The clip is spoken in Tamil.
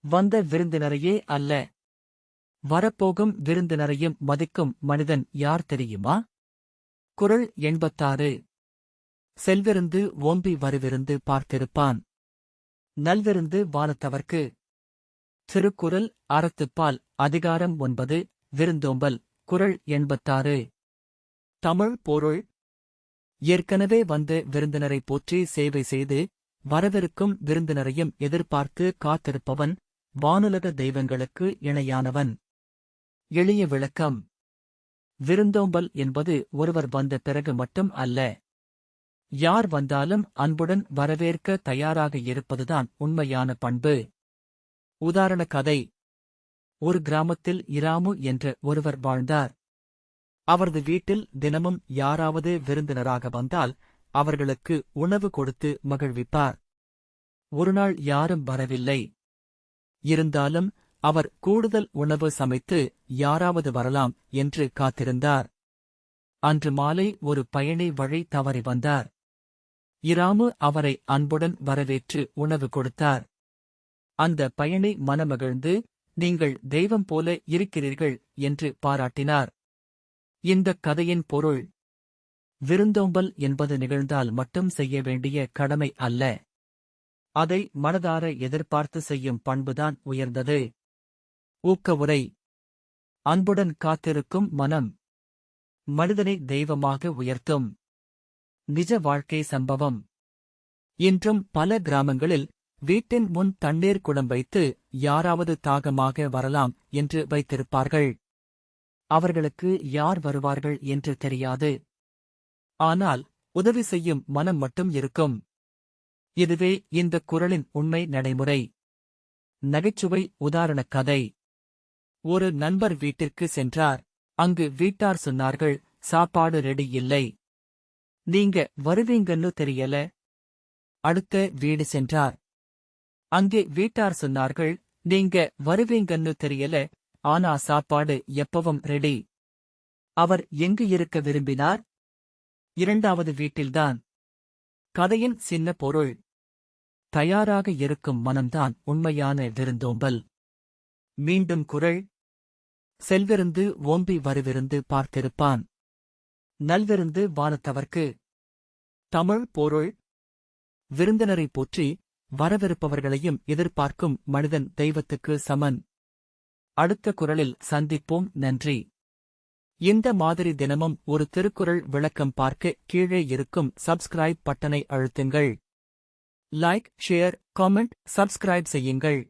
வந்த விருந்தினரையே அல்ல, வரப்போகும் விருந்தினரையும் மதிக்கும் மனிதன் யார் தெரியுமா? குறள் 86. செல்விருந்து ஓம்பி வருவிருந்து பார்த்திருப்பான், நல்விருந்து வானத்தவர்க்கு. திருக்குறள் அறத்துப்பால் அதிகாரம் 9 விருந்தோம்பல். குறள் 86. தமிழ் பொருள்: ஏற்கனவே வந்த விருந்தினரை போற்றி சேவை செய்து வரவிருக்கும் விருந்தினரையும் எதிர்பார்த்து காத்திருப்பவன் வானுலக தெய்வங்களுக்கு இணையானவன். எளிய விளக்கம்: விருந்தோம்பல் என்பது ஒருவர் வந்த பிறகு மட்டும் அல்ல, யார் வந்தாலும் அன்புடன் வரவேற்க தயாராக இருப்பதுதான் உண்மையான பண்பு. உதாரண கதை: ஒரு கிராமத்தில் இராமு என்ற ஒருவர் வாழ்ந்தார். அவரது வீட்டில் தினமும் யாராவது விருந்தினராக வந்தால் அவர்களுக்கு உணவு கொடுத்து மகிழ்விப்பார். ஒருநாள் யாரும் வரவில்லை. இருந்தாலும் அவர் கூடுதல் உணவு சமைத்து யாராவது வரலாம் என்று காத்திருந்தார். அன்று மாலை ஒரு பயணி வழி தவறி வந்தார். இராமு அவரை அன்புடன் வரவேற்று உணவு கொடுத்தார். அந்த பயணி மனமகிழ்ந்து, நீங்கள் தெய்வம் போல இருக்கிறீர்கள் என்று பாராட்டினார். இந்தக் கதையின் பொருள்: விருந்தோம்பல் என்பது நிகழ்ந்தால் மட்டும் செய்ய வேண்டிய கடமை அல்ல, அதை மனதார எதிர்பார்த்து செய்யும் பண்புதான் உயர்ந்தது. ஊக்கவுரை: அன்புடன் காத்திருக்கும் மனம் மனிதனை தெய்வமாக உயர்த்தும். நிஜ வாழ்க்கை சம்பவம்: இன்றும் பல கிராமங்களில் வீட்டின் முன் தண்ணீர் குடம் வைத்து யாராவது தாகமாக வரலாம் என்று வைத்திருப்பார்கள். அவர்களுக்கு யார் வருவார்கள் என்று தெரியாது. ஆனால் உதவி செய்யும் மனம் மட்டும் இருக்கும். இதுவே இந்தக் குறளின் உண்மை நடைமுறை. நகைச்சுவை உதாரணக் கதை: ஒரு நண்பர் வீட்டிற்கு சென்றார். அங்கு வீட்டார் சொன்னார்கள், சாப்பாடு ரெடி இல்லை, நீங்க வருவீங்கன்னு தெரியல. அடுத்த வீடு சென்றார். அங்கே வீட்டார் சொன்னார்கள், நீங்க வருவீங்கன்னு தெரியல, ஆனா சாப்பாடு எப்பவும் ரெடி. அவர் எங்கு இருக்க விரும்பினார்? இரண்டாவது வீட்டில்தான். கதையின் சின்ன பொருள்: தயாராக இருக்கும் மனம்தான் உண்மையான விருந்தோம்பல். மீண்டும் குறள்: செல்விருந்து ஓம்பி வருவிருந்து பார்த்திருப்பான், நல்விருந்து வானத்தவர்க்கு. தமிழ் பொருள்: விருந்தினரை போற்றி வரவிருப்பவர்களையும் எதிர்பார்க்கும் மனிதன் தெய்வத்துக்கு சமன். அடுத்த குறளில் சந்திப்போம். நன்றி. இந்த மாதிரி தினமும் ஒரு திருக்குறள் விளக்கம் பார்க்க கீழே இருக்கும் சப்ஸ்கிரைப் பட்டனை அழுத்துங்கள். லைக், ஷேர், காமெண்ட், சப்ஸ்கிரைப் செய்யுங்கள்.